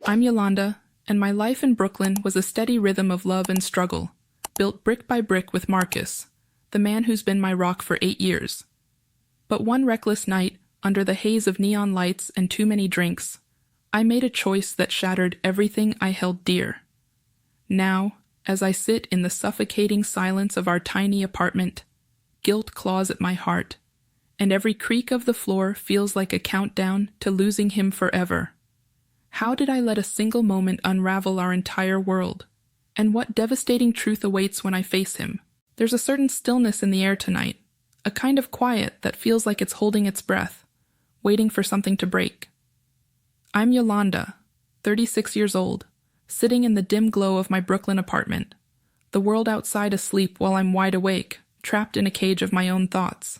I'm Yolanda, and my life in Brooklyn was a steady rhythm of love and struggle, built brick by brick with Marcus, the man who's been my rock for 8 years. But one reckless night, under the haze of neon lights and too many drinks, I made a choice that shattered everything I held dear. Now, as I sit in the suffocating silence of our tiny apartment, guilt claws at my heart, and every creak of the floor feels like a countdown to losing him forever. How did I let a single moment unravel our entire world? And what devastating truth awaits when I face him? There's a certain stillness in the air tonight, a kind of quiet that feels like it's holding its breath, waiting for something to break. I'm Yolanda, 36 years old, sitting in the dim glow of my Brooklyn apartment, the world outside asleep while I'm wide awake, trapped in a cage of my own thoughts.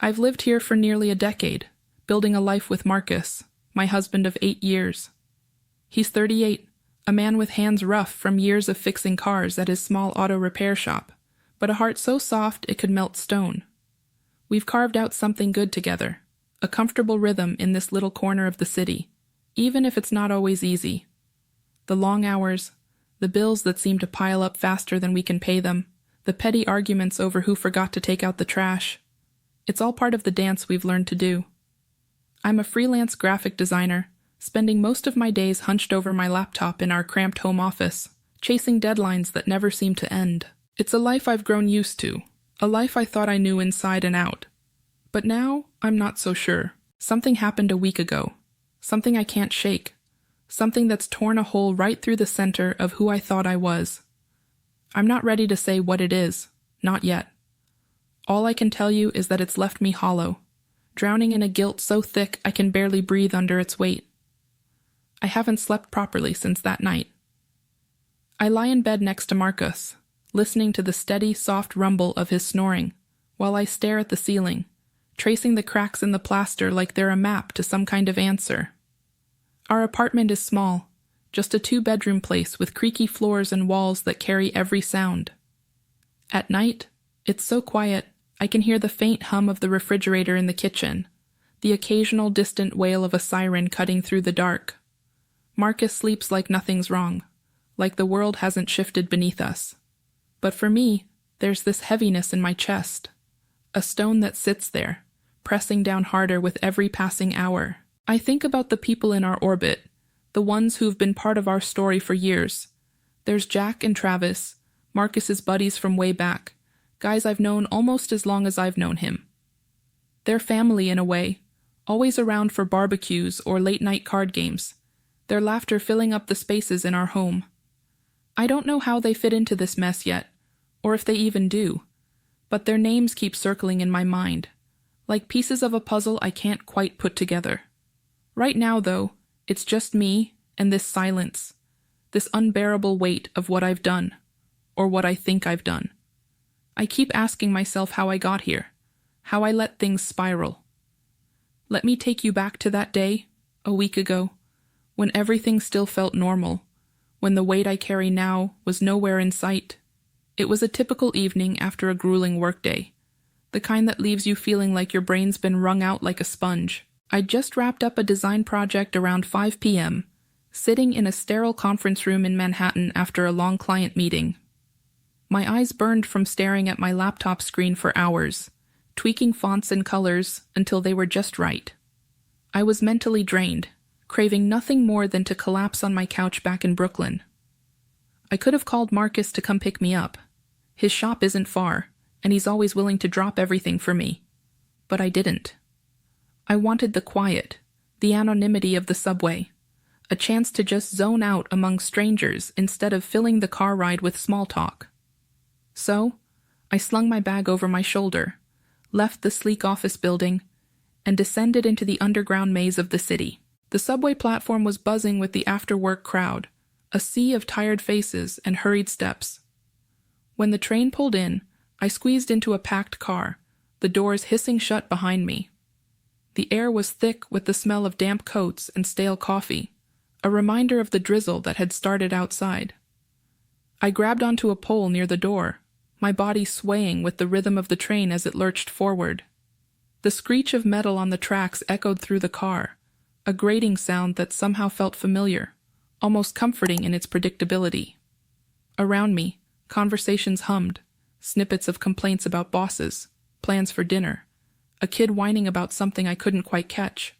I've lived here for nearly a decade, building a life with Marcus, my husband of 8 years. He's 38, a man with hands rough from years of fixing cars at his small auto repair shop, but a heart so soft it could melt stone. We've carved out something good together, a comfortable rhythm in this little corner of the city, even if it's not always easy. The long hours, the bills that seem to pile up faster than we can pay them, the petty arguments over who forgot to take out the trash. It's all part of the dance we've learned to do. I'm a freelance graphic designer, spending most of my days hunched over my laptop in our cramped home office, chasing deadlines that never seem to end. It's a life I've grown used to, a life I thought I knew inside and out. But now, I'm not so sure. Something happened a week ago. Something I can't shake. Something that's torn a hole right through the center of who I thought I was. I'm not ready to say what it is, not yet. All I can tell you is that it's left me hollow, drowning in a guilt so thick I can barely breathe under its weight. I haven't slept properly since that night. I lie in bed next to Marcus, listening to the steady, soft rumble of his snoring, while I stare at the ceiling, tracing the cracks in the plaster like they're a map to some kind of answer. Our apartment is small, just a 2-bedroom place with creaky floors and walls that carry every sound. At night, it's so quiet, I can hear the faint hum of the refrigerator in the kitchen, the occasional distant wail of a siren cutting through the dark. Marcus sleeps like nothing's wrong, like the world hasn't shifted beneath us. But for me, there's this heaviness in my chest, a stone that sits there, pressing down harder with every passing hour. I think about the people in our orbit, the ones who've been part of our story for years. There's Jack and Travis, Marcus's buddies from way back, guys I've known almost as long as I've known him. They're family in a way, always around for barbecues or late-night card games, their laughter filling up the spaces in our home. I don't know how they fit into this mess yet, or if they even do, but their names keep circling in my mind, like pieces of a puzzle I can't quite put together. Right now, though, it's just me and this silence, this unbearable weight of what I've done, or what I think I've done. I keep asking myself how I got here, how I let things spiral. Let me take you back to that day, a week ago, when everything still felt normal, when the weight I carry now was nowhere in sight. It was a typical evening after a grueling workday, the kind that leaves you feeling like your brain's been wrung out like a sponge. I'd just wrapped up a design project around 5 p.m., sitting in a sterile conference room in Manhattan after a long client meeting. My eyes burned from staring at my laptop screen for hours, tweaking fonts and colors until they were just right. I was mentally drained, craving nothing more than to collapse on my couch back in Brooklyn. I could have called Marcus to come pick me up. His shop isn't far, and he's always willing to drop everything for me. But I didn't. I wanted the quiet, the anonymity of the subway, a chance to just zone out among strangers instead of filling the car ride with small talk. So, I slung my bag over my shoulder, left the sleek office building, and descended into the underground maze of the city. The subway platform was buzzing with the after-work crowd, a sea of tired faces and hurried steps. When the train pulled in, I squeezed into a packed car, the doors hissing shut behind me. The air was thick with the smell of damp coats and stale coffee, a reminder of the drizzle that had started outside. I grabbed onto a pole near the door, my body swaying with the rhythm of the train as it lurched forward. The screech of metal on the tracks echoed through the car, a grating sound that somehow felt familiar. almost comforting in its predictability. Around me, conversations hummed, snippets of complaints about bosses, plans for dinner, a kid whining about something I couldn't quite catch.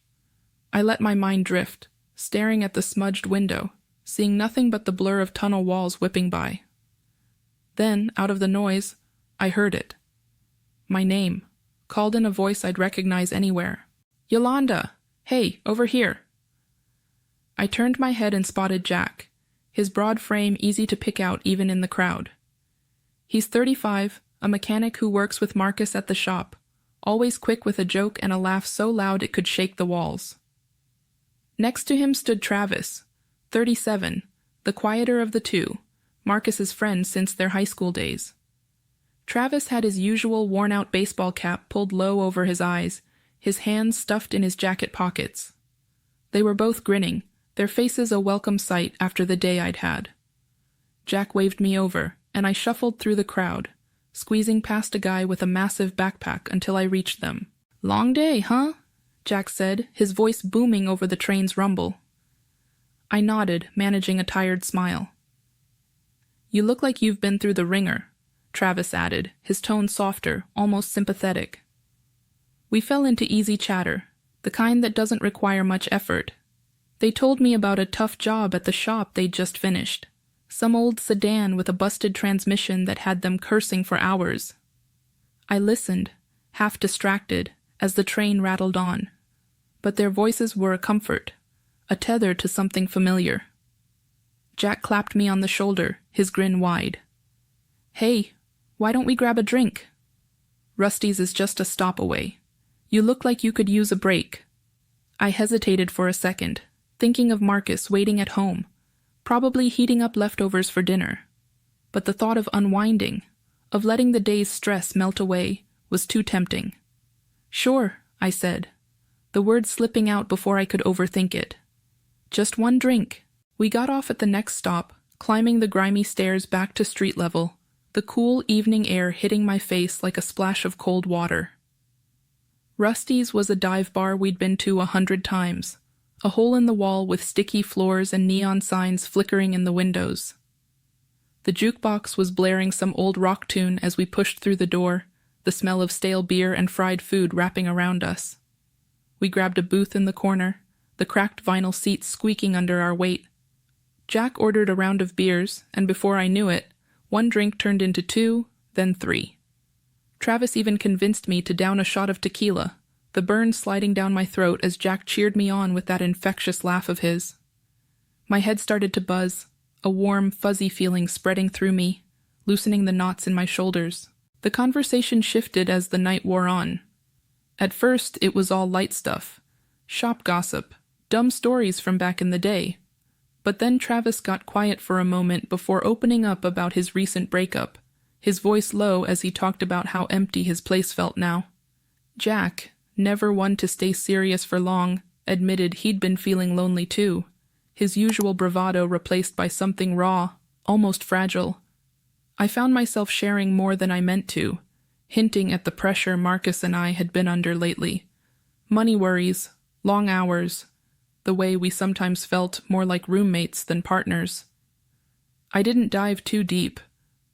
I let my mind drift, staring at the smudged window, seeing nothing but the blur of tunnel walls whipping by. Then, out of the noise, I heard it. My name, called in a voice I'd recognize anywhere. "Yolanda! Hey, over here!" I turned my head and spotted Jack, his broad frame easy to pick out even in the crowd. He's 35, a mechanic who works with Marcus at the shop, always quick with a joke and a laugh so loud it could shake the walls. Next to him stood Travis, 37, the quieter of the two, Marcus's friend since their high school days. Travis had his usual worn-out baseball cap pulled low over his eyes, his hands stuffed in his jacket pockets. They were both grinning, their faces a welcome sight after the day I'd had. Jack waved me over, and I shuffled through the crowd, squeezing past a guy with a massive backpack until I reached them. "Long day, huh?" Jack said, his voice booming over the train's rumble. I nodded, managing a tired smile. "You look like you've been through the ringer," Travis added, his tone softer, almost sympathetic. We fell into easy chatter, the kind that doesn't require much effort. They told me about a tough job at the shop they'd just finished, some old sedan with a busted transmission that had them cursing for hours. I listened, half distracted, as the train rattled on, but their voices were a comfort, a tether to something familiar. Jack clapped me on the shoulder, his grin wide. "Hey, why don't we grab a drink? Rusty's is just a stop away. You look like you could use a break." I hesitated for a second, thinking of Marcus waiting at home, probably heating up leftovers for dinner. But the thought of unwinding, of letting the day's stress melt away, was too tempting. "Sure," I said, the words slipping out before I could overthink it. "Just one drink." We got off at the next stop, climbing the grimy stairs back to street level, the cool evening air hitting my face like a splash of cold water. Rusty's was a dive bar we'd been to 100 times, a hole in the wall with sticky floors and neon signs flickering in the windows. The jukebox was blaring some old rock tune as we pushed through the door, the smell of stale beer and fried food wrapping around us. We grabbed a booth in the corner, the cracked vinyl seats squeaking under our weight. Jack ordered a round of beers, and before I knew it, one drink turned into 2, then 3. Travis even convinced me to down a shot of tequila, the burn sliding down my throat as Jack cheered me on with that infectious laugh of his. My head started to buzz, a warm, fuzzy feeling spreading through me, loosening the knots in my shoulders. The conversation shifted as the night wore on. At first, it was all light stuff, shop gossip, dumb stories from back in the day. But then Travis got quiet for a moment before opening up about his recent breakup, his voice low as he talked about how empty his place felt now. Jack, never one to stay serious for long, admitted he'd been feeling lonely too, his usual bravado replaced by something raw, almost fragile. I found myself sharing more than I meant to, hinting at the pressure Marcus and I had been under lately. Money worries, long hours, the way we sometimes felt more like roommates than partners. I didn't dive too deep,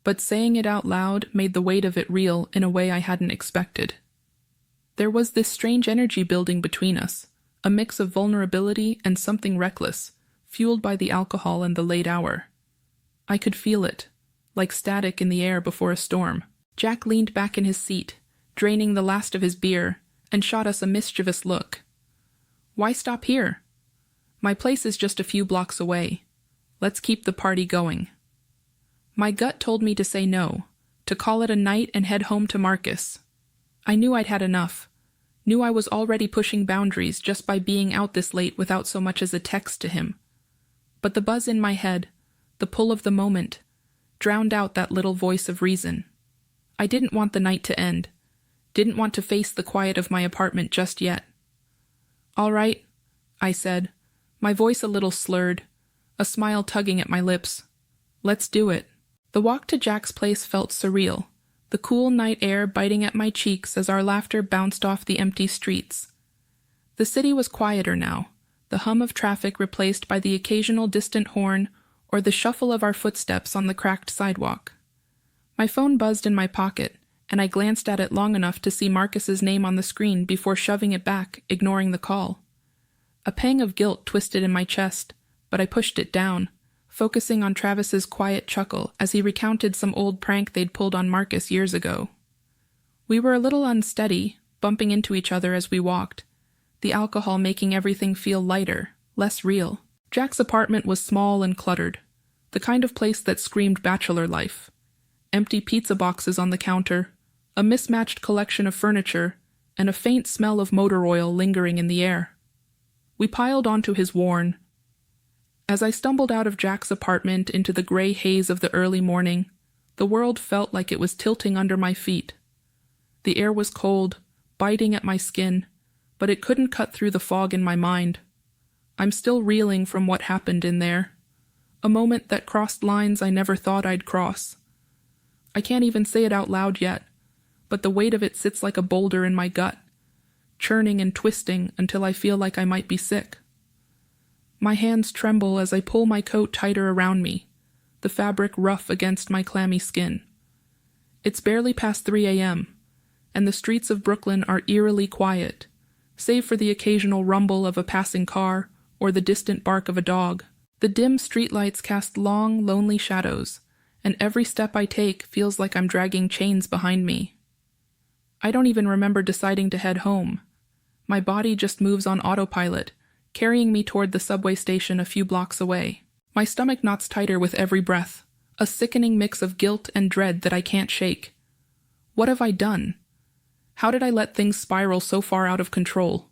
but saying it out loud made the weight of it real in a way I hadn't expected. There was this strange energy building between us, a mix of vulnerability and something reckless, fueled by the alcohol and the late hour. I could feel it, like static in the air before a storm. Jack leaned back in his seat, draining the last of his beer, and shot us a mischievous look. "Why stop here? My place is just a few blocks away. Let's keep the party going." My gut told me to say no, to call it a night and head home to Marcus. I knew I'd had enough, knew I was already pushing boundaries just by being out this late without so much as a text to him. But the buzz in my head, the pull of the moment, drowned out that little voice of reason. I didn't want the night to end, didn't want to face the quiet of my apartment just yet. "All right," I said, my voice a little slurred, a smile tugging at my lips. "Let's do it." The walk to Jack's place felt surreal, the cool night air biting at my cheeks as our laughter bounced off the empty streets. The city was quieter now, the hum of traffic replaced by the occasional distant horn or the shuffle of our footsteps on the cracked sidewalk. My phone buzzed in my pocket, and I glanced at it long enough to see Marcus's name on the screen before shoving it back, ignoring the call. A pang of guilt twisted in my chest, but I pushed it down, focusing on Travis's quiet chuckle as he recounted some old prank they'd pulled on Marcus years ago. We were a little unsteady, bumping into each other as we walked, the alcohol making everything feel lighter, less real. Jack's apartment was small and cluttered, the kind of place that screamed bachelor life. Empty pizza boxes on the counter, a mismatched collection of furniture, and a faint smell of motor oil lingering in the air. We piled onto his worn. As I stumbled out of Jack's apartment into the gray haze of the early morning, the world felt like it was tilting under my feet. The air was cold, biting at my skin, but it couldn't cut through the fog in my mind. I'm still reeling from what happened in there. A moment that crossed lines I never thought I'd cross. I can't even say it out loud yet, but the weight of it sits like a boulder in my gut, churning and twisting until I feel like I might be sick. My hands tremble as I pull my coat tighter around me, the fabric rough against my clammy skin. It's barely past 3 a.m., and the streets of Brooklyn are eerily quiet, save for the occasional rumble of a passing car or the distant bark of a dog. The dim streetlights cast long, lonely shadows, and every step I take feels like I'm dragging chains behind me. I don't even remember deciding to head home. My body just moves on autopilot, carrying me toward the subway station a few blocks away. My stomach knots tighter with every breath, a sickening mix of guilt and dread that I can't shake. What have I done? How did I let things spiral so far out of control?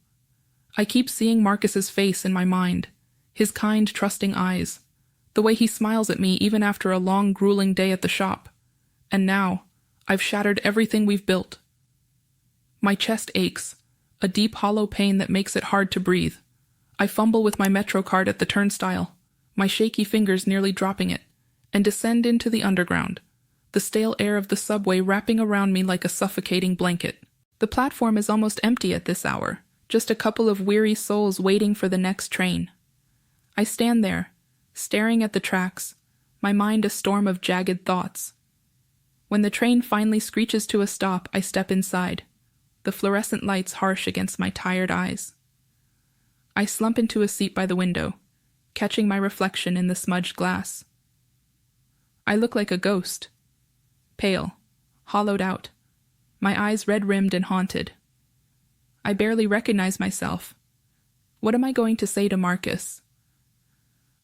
I keep seeing Marcus's face in my mind, his kind, trusting eyes, the way he smiles at me even after a long, grueling day at the shop. And now, I've shattered everything we've built. My chest aches, a deep hollow pain that makes it hard to breathe. I fumble with my Metro card at the turnstile, my shaky fingers nearly dropping it, and descend into the underground, the stale air of the subway wrapping around me like a suffocating blanket. The platform is almost empty at this hour, just a couple of weary souls waiting for the next train. I stand there, staring at the tracks, my mind a storm of jagged thoughts. When the train finally screeches to a stop, I step inside, the fluorescent lights harsh against my tired eyes. I slump into a seat by the window, catching my reflection in the smudged glass. I look like a ghost, pale, hollowed out, my eyes red-rimmed and haunted. I barely recognize myself. What am I going to say to Marcus?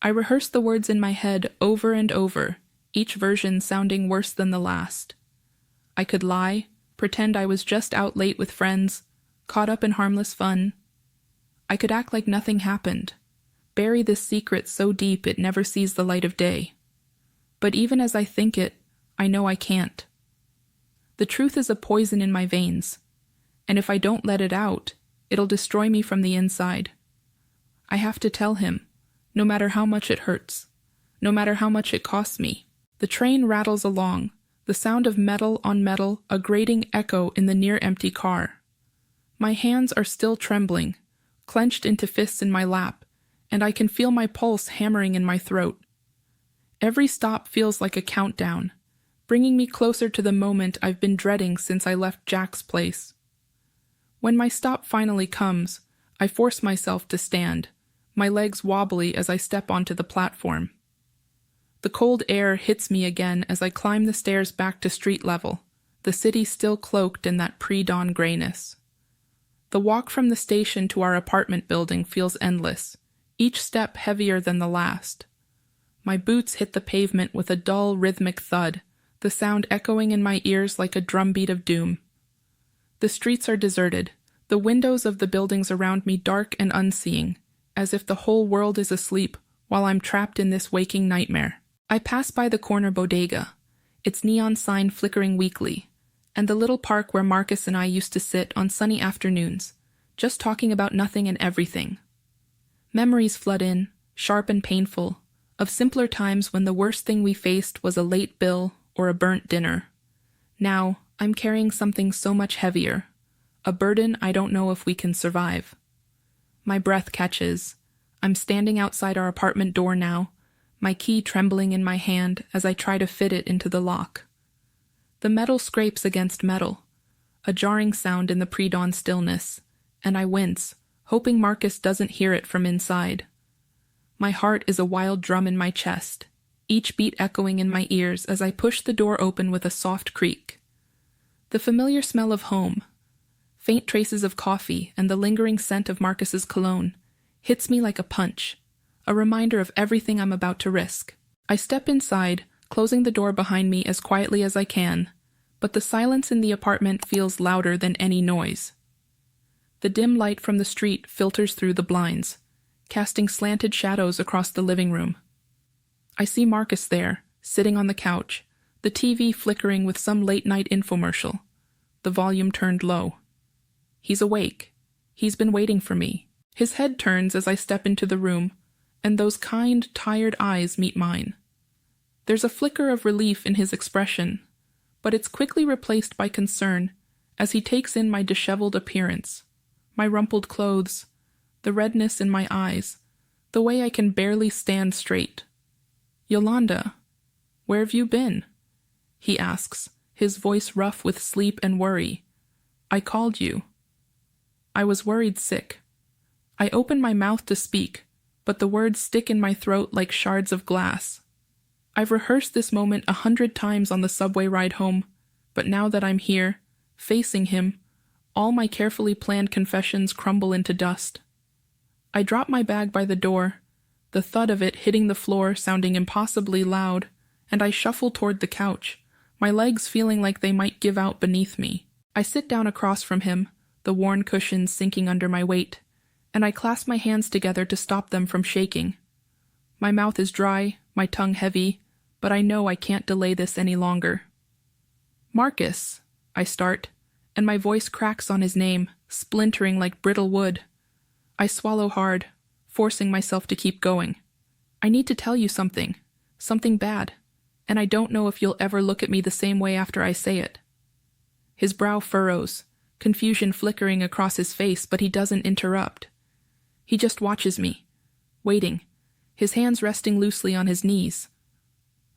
I rehearse the words in my head over and over, each version sounding worse than the last. I could lie, pretend I was just out late with friends, caught up in harmless fun. I could act like nothing happened, bury this secret so deep it never sees the light of day. But even as I think it, I know I can't. The truth is a poison in my veins, and if I don't let it out, it'll destroy me from the inside. I have to tell him, no matter how much it hurts, no matter how much it costs me. The train rattles along, the sound of metal on metal, a grating echo in the near-empty car. My hands are still trembling, clenched into fists in my lap, and I can feel my pulse hammering in my throat. Every stop feels like a countdown, bringing me closer to the moment I've been dreading since I left Jack's place. When my stop finally comes, I force myself to stand, my legs wobbly as I step onto the platform. The cold air hits me again as I climb the stairs back to street level, the city still cloaked in that pre-dawn grayness. The walk from the station to our apartment building feels endless, each step heavier than the last. My boots hit the pavement with a dull, rhythmic thud, the sound echoing in my ears like a drumbeat of doom. The streets are deserted, the windows of the buildings around me dark and unseeing, as if the whole world is asleep while I'm trapped in this waking nightmare. I pass by the corner bodega, its neon sign flickering weakly, and the little park where Marcus and I used to sit on sunny afternoons, just talking about nothing and everything. Memories flood in, sharp and painful, of simpler times when the worst thing we faced was a late bill or a burnt dinner. Now, I'm carrying something so much heavier, a burden I don't know if we can survive. My breath catches. I'm standing outside our apartment door now, my key trembling in my hand as I try to fit it into the lock. The metal scrapes against metal, a jarring sound in the pre-dawn stillness, and I wince, hoping Marcus doesn't hear it from inside. My heart is a wild drum in my chest, each beat echoing in my ears as I push the door open with a soft creak. The familiar smell of home, faint traces of coffee and the lingering scent of Marcus's cologne, hits me like a punch, a reminder of everything I'm about to risk. I step inside, closing the door behind me as quietly as I can, but the silence in the apartment feels louder than any noise. The dim light from the street filters through the blinds, casting slanted shadows across the living room. I see Marcus there, sitting on the couch, the TV flickering with some late-night infomercial, the volume turned low. He's awake. He's been waiting for me. His head turns as I step into the room, and those kind, tired eyes meet mine. There's a flicker of relief in his expression, but it's quickly replaced by concern as he takes in my disheveled appearance, my rumpled clothes, the redness in my eyes, the way I can barely stand straight. "Yolanda, where have you been?" he asks, his voice rough with sleep and worry. "I called you." I was worried sick. I open my mouth to speak, but the words stick in my throat like shards of glass. I've rehearsed this moment 100 times on the subway ride home, but now that I'm here, facing him, all my carefully planned confessions crumble into dust. I drop my bag by the door, the thud of it hitting the floor sounding impossibly loud, and I shuffle toward the couch, my legs feeling like they might give out beneath me. I sit down across from him, the worn cushions sinking under my weight, and I clasp my hands together to stop them from shaking. My mouth is dry, my tongue heavy, but I know I can't delay this any longer. "Marcus," I start, and my voice cracks on his name, splintering like brittle wood. I swallow hard, forcing myself to keep going. "I need to tell you something bad, and I don't know if you'll ever look at me the same way after I say it." His brow furrows, confusion flickering across his face, but he doesn't interrupt. He just watches me, waiting, his hands resting loosely on his knees.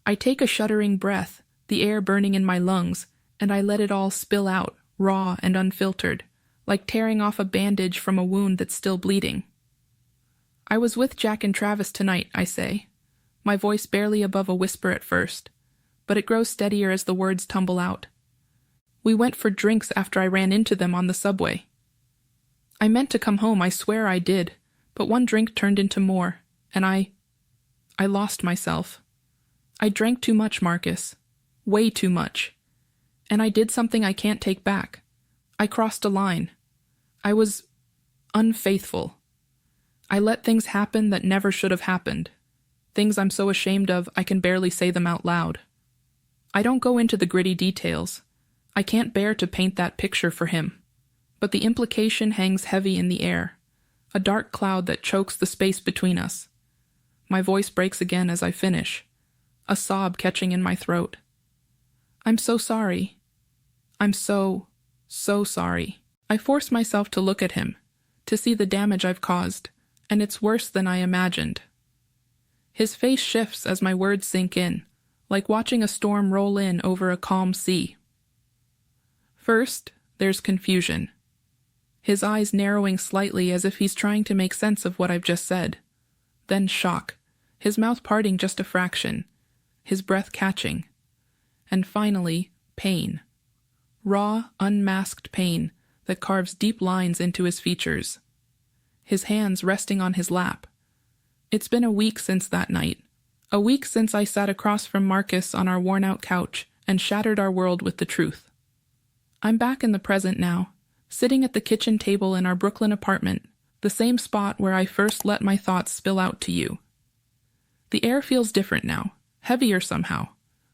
I take a shuddering breath, the air burning in my lungs, and I let it all spill out, raw and unfiltered, like tearing off a bandage from a wound that's still bleeding. "I was with Jack and Travis tonight," I say, my voice barely above a whisper at first, but it grows steadier as the words tumble out. "We went for drinks after I ran into them on the subway. I meant to come home, I swear I did, but one drink turned into more, and I lost myself. I drank too much, Marcus. Way too much. And I did something I can't take back. I crossed a line. I was unfaithful. I let things happen that never should have happened. Things I'm so ashamed of I can barely say them out loud. I don't go into the gritty details. I can't bear to paint that picture for him. But the implication hangs heavy in the air, a dark cloud that chokes the space between us. My voice breaks again as I finish, a sob catching in my throat. "I'm so sorry. I'm so sorry." I force myself to look at him, to see the damage I've caused, and it's worse than I imagined. His face shifts as my words sink in, like watching a storm roll in over a calm sea. First, there's confusion. His eyes narrowing slightly as if he's trying to make sense of what I've just said. Then shock, his mouth parting just a fraction, his breath catching. And finally, pain. Raw, unmasked pain that carves deep lines into his features. His hands resting on his lap. It's been a week since that night. A week since I sat across from Marcus on our worn-out couch and shattered our world with the truth. I'm back in the present now, sitting at the kitchen table in our Brooklyn apartment, the same spot where I first let my thoughts spill out to you. The air feels different now, heavier somehow,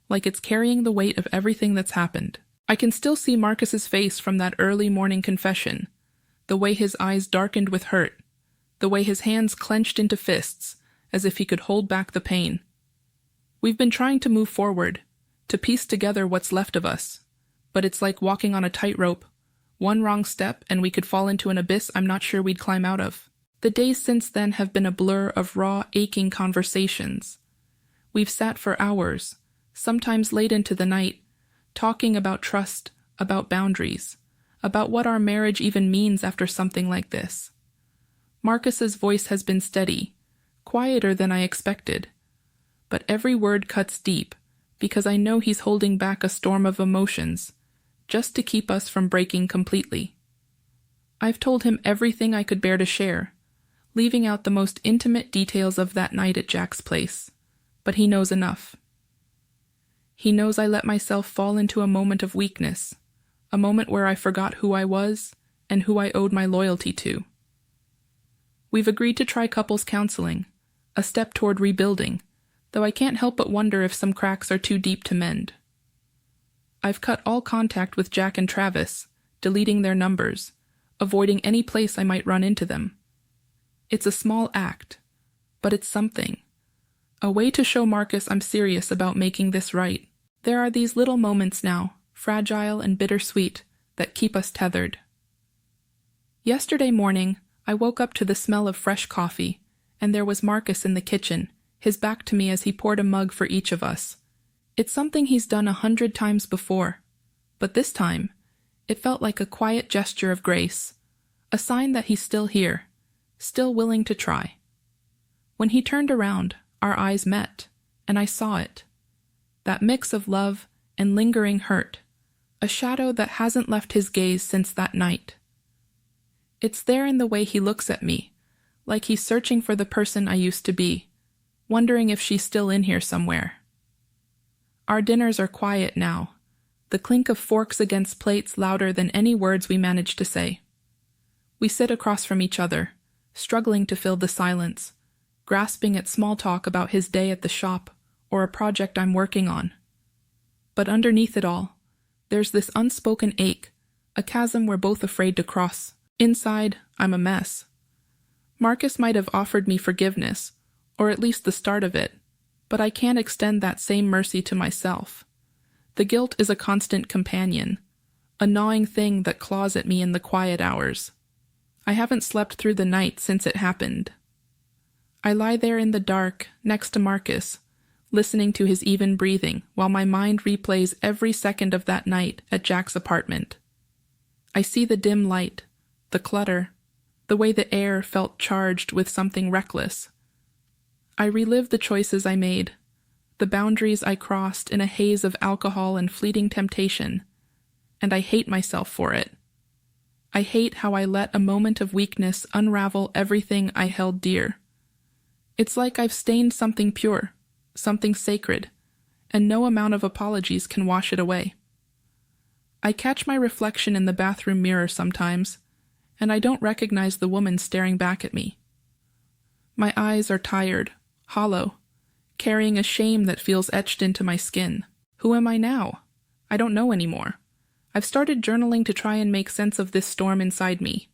like it's carrying the weight of everything that's happened. I can still see Marcus's face from that early morning confession, the way his eyes darkened with hurt, the way his hands clenched into fists, as if he could hold back the pain. We've been trying to move forward, to piece together what's left of us, but it's like walking on a tightrope. One wrong step and we could fall into an abyss I'm not sure we'd climb out of. The days since then have been a blur of raw, aching conversations. We've sat for hours, sometimes late into the night, talking about trust, about boundaries, about what our marriage even means after something like this. Marcus's voice has been steady, quieter than I expected, but every word cuts deep because I know he's holding back a storm of emotions, just to keep us from breaking completely. I've told him everything I could bear to share, leaving out the most intimate details of that night at Jack's place, but he knows enough. He knows I let myself fall into a moment of weakness, a moment where I forgot who I was and who I owed my loyalty to. We've agreed to try couples counseling, a step toward rebuilding, though I can't help but wonder if some cracks are too deep to mend. I've cut all contact with Jack and Travis, deleting their numbers, avoiding any place I might run into them. It's a small act, but it's something. A way to show Marcus I'm serious about making this right. There are these little moments now, fragile and bittersweet, that keep us tethered. Yesterday morning, I woke up to the smell of fresh coffee, and there was Marcus in the kitchen, his back to me as he poured a mug for each of us. It's something he's done 100 times before, but this time, it felt like a quiet gesture of grace, a sign that he's still here, still willing to try. When he turned around, our eyes met, and I saw it. That mix of love and lingering hurt, a shadow that hasn't left his gaze since that night. It's there in the way he looks at me, like he's searching for the person I used to be, wondering if she's still in here somewhere. Our dinners are quiet now, the clink of forks against plates louder than any words we manage to say. We sit across from each other, struggling to fill the silence, grasping at small talk about his day at the shop or a project I'm working on. But underneath it all, there's this unspoken ache, a chasm we're both afraid to cross. Inside, I'm a mess. Marcus might have offered me forgiveness, or at least the start of it, but I can't extend that same mercy to myself. The guilt is a constant companion, a gnawing thing that claws at me in the quiet hours. I haven't slept through the night since it happened. I lie there in the dark, next to Marcus, listening to his even breathing while my mind replays every second of that night at Jack's apartment. I see the dim light, the clutter, the way the air felt charged with something reckless. I relive the choices I made, the boundaries I crossed in a haze of alcohol and fleeting temptation, and I hate myself for it. I hate how I let a moment of weakness unravel everything I held dear. It's like I've stained something pure, something sacred, and no amount of apologies can wash it away. I catch my reflection in the bathroom mirror sometimes, and I don't recognize the woman staring back at me. My eyes are tired, hollow, carrying a shame that feels etched into my skin. Who am I now? I don't know anymore. I've started journaling to try and make sense of this storm inside me.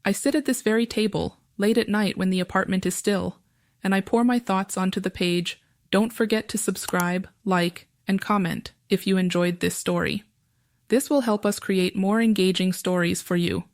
I sit at this very table, late at night when the apartment is still, and I pour my thoughts onto the page. Don't forget to subscribe, like, and comment if you enjoyed this story. This will help us create more engaging stories for you.